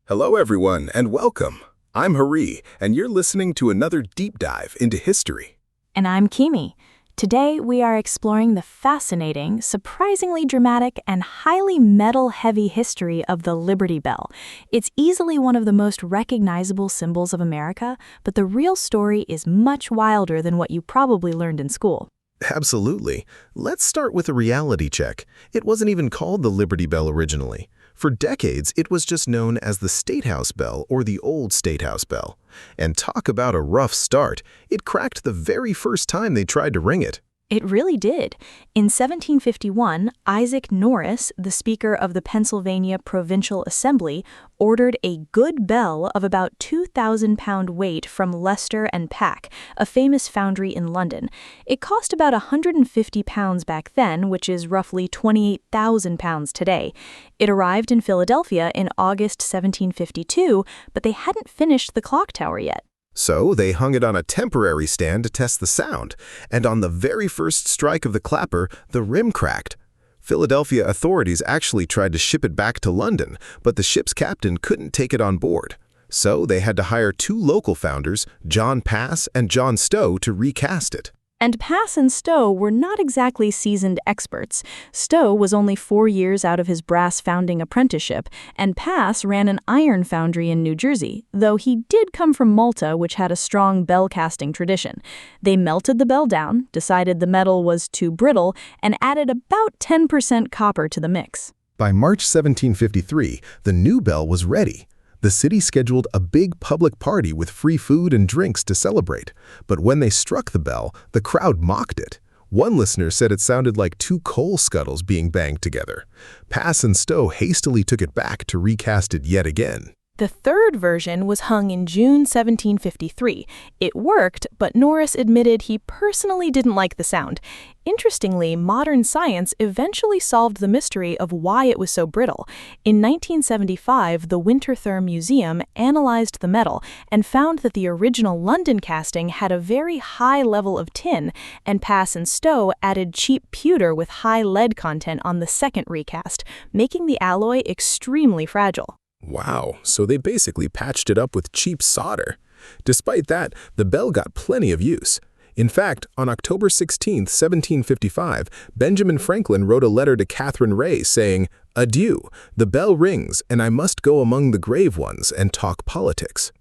Hello everyone and welcome. I'm Hari and you're listening to another deep dive into history. And I'm Kimi. Today we are exploring the fascinating, surprisingly dramatic, and highly metal-heavy history of the Liberty Bell. It's easily one of the most recognizable symbols of America, but the real story is much wilder than what you probably learned in school. Absolutely. Let's start with a reality check. It wasn't even called the Liberty Bell originally. For decades, it was just known as the State House Bell or the Old State House Bell. And talk about a rough start. It cracked the very first time they tried to ring it. It really did. In 1751, Isaac Norris, the Speaker of the Pennsylvania Provincial Assembly, ordered a good bell of about 2,000-pound weight from Leicester and Pack, a famous foundry in London. It cost about 150 pounds back then, which is roughly 28,000 pounds today. It arrived in Philadelphia in August 1752, but they hadn't finished the clock tower yet. So they hung it on a temporary stand to test the sound, and on the very first strike of the clapper, the rim cracked. Philadelphia authorities actually tried to ship it back to London, but the ship's captain couldn't take it on board. So they had to hire two local founders, John Pass and John Stowe, to recast it. And Pass and Stowe were not exactly seasoned experts. Stowe was only 4 years out of his brass founding apprenticeship, and Pass ran an iron foundry in New Jersey, though he did come from Malta, which had a strong bell casting tradition. They melted the bell down, decided the metal was too brittle, and added about 10% copper to the mix. By March 1753, the new bell was ready. The city scheduled a big public party with free food and drinks to celebrate. But when they struck the bell, the crowd mocked it. One listener said it sounded like two coal scuttles being banged together. Pass and Stowe hastily took it back to recast it yet again. The third version was hung in June 1753. It worked, but Norris admitted he personally didn't like the sound. Interestingly, modern science eventually solved the mystery of why it was so brittle. In 1975, the Winterthur Museum analyzed the metal and found that the original London casting had a very high level of tin, and Pass and Stowe added cheap pewter with high lead content on the second recast, making the alloy extremely fragile. Wow, so they basically patched it up with cheap solder. Despite that, the bell got plenty of use. In fact, on October 16, 1755, Benjamin Franklin wrote a letter to Catherine Ray saying, "Adieu, the bell rings, and I must go among the grave ones and talk politics."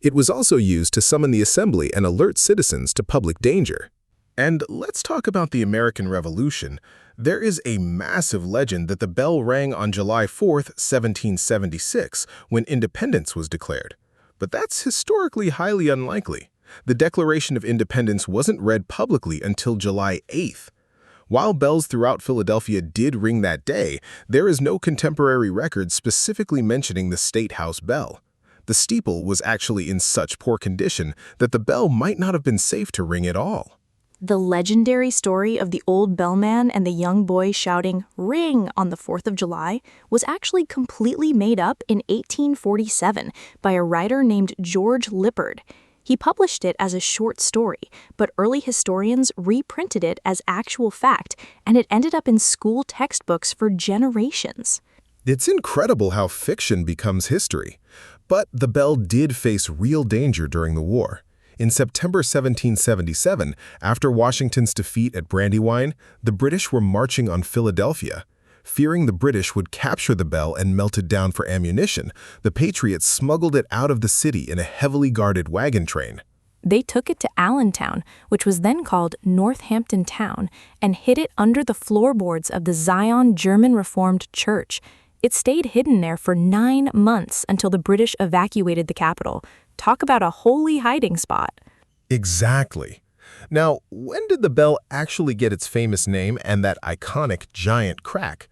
It was also used to summon the assembly and alert citizens to public danger. And let's talk about the American Revolution. There is a massive legend that the bell rang on July 4, 1776, when independence was declared. But that's historically highly unlikely. The Declaration of Independence wasn't read publicly until July 8th. While bells throughout Philadelphia did ring that day, there is no contemporary record specifically mentioning the State House bell. The steeple was actually in such poor condition that the bell might not have been safe to ring at all. The legendary story of the old bellman and the young boy shouting "Ring" on the 4th of July was actually completely made up in 1847 by a writer named George Lippard. He published it as a short story, but early historians reprinted it as actual fact, and it ended up in school textbooks for generations. It's incredible how fiction becomes history. But the bell did face real danger during the war. In September 1777, after Washington's defeat at Brandywine, the British were marching on Philadelphia. Fearing the British would capture the bell and melt it down for ammunition, the Patriots smuggled it out of the city in a heavily guarded wagon train. They took it to Allentown, which was then called Northampton Town, and hid it under the floorboards of the Zion German Reformed Church. It stayed hidden there for 9 months until the British evacuated the capital. Talk about a holy hiding spot. Exactly. Now, when did the bell actually get its famous name and that iconic giant crack?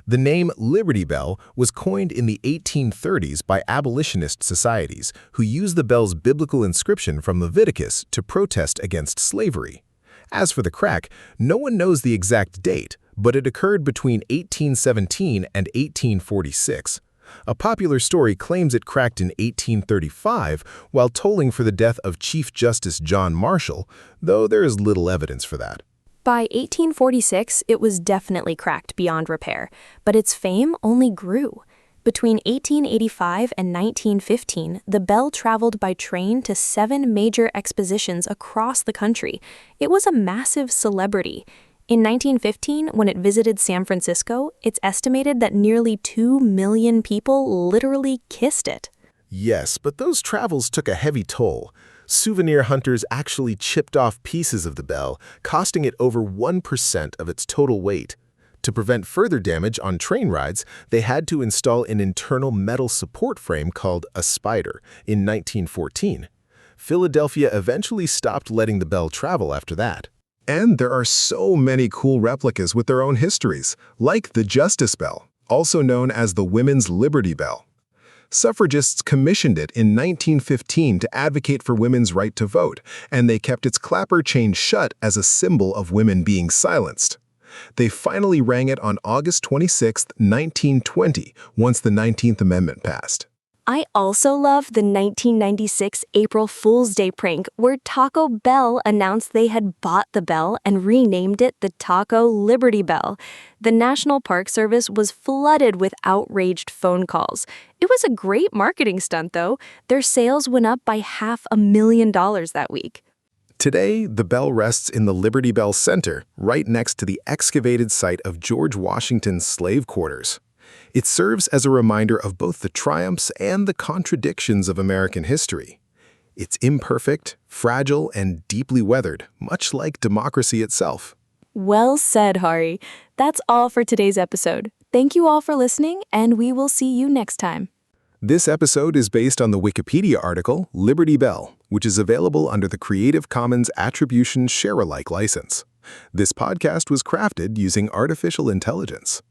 The name Liberty Bell was coined in the 1830s by abolitionist societies who used the bell's biblical inscription from Leviticus to protest against slavery. As for the crack, no one knows the exact date, but it occurred between 1817 and 1846. A popular story claims it cracked in 1835 while tolling for the death of Chief Justice John Marshall, though there is little evidence for that. By 1846, it was definitely cracked beyond repair, but its fame only grew. Between 1885 and 1915, the bell traveled by train to 7 major expositions across the country. It was a massive celebrity. In 1915, when it visited San Francisco, it's estimated that nearly 2 million people literally kissed it. Yes, but those travels took a heavy toll. Souvenir hunters actually chipped off pieces of the bell, costing it over 1% of its total weight. To prevent further damage on train rides, they had to install an internal metal support frame called a spider in 1914. Philadelphia eventually stopped letting the bell travel after that. And there are so many cool replicas with their own histories, like the Justice Bell, also known as the Women's Liberty Bell. Suffragists commissioned it in 1915 to advocate for women's right to vote, and they kept its clapper chained shut as a symbol of women being silenced. They finally rang it on August 26, 1920, once the 19th Amendment passed. I also love the 1996 April Fool's Day prank where Taco Bell announced they had bought the bell and renamed it the Taco Liberty Bell. The National Park Service was flooded with outraged phone calls. It was a great marketing stunt, though. Their sales went up by $500,000 that week. Today, the bell rests in the Liberty Bell Center, right next to the excavated site of George Washington's slave quarters. It serves as a reminder of both the triumphs and the contradictions of American history. It's imperfect, fragile, and deeply weathered, much like democracy itself. Well said, Hari. That's all for today's episode. Thank you all for listening, and we will see you next time. This episode is based on the Wikipedia article Liberty Bell, which is available under the Creative Commons Attribution Share-alike license. This podcast was crafted using artificial intelligence.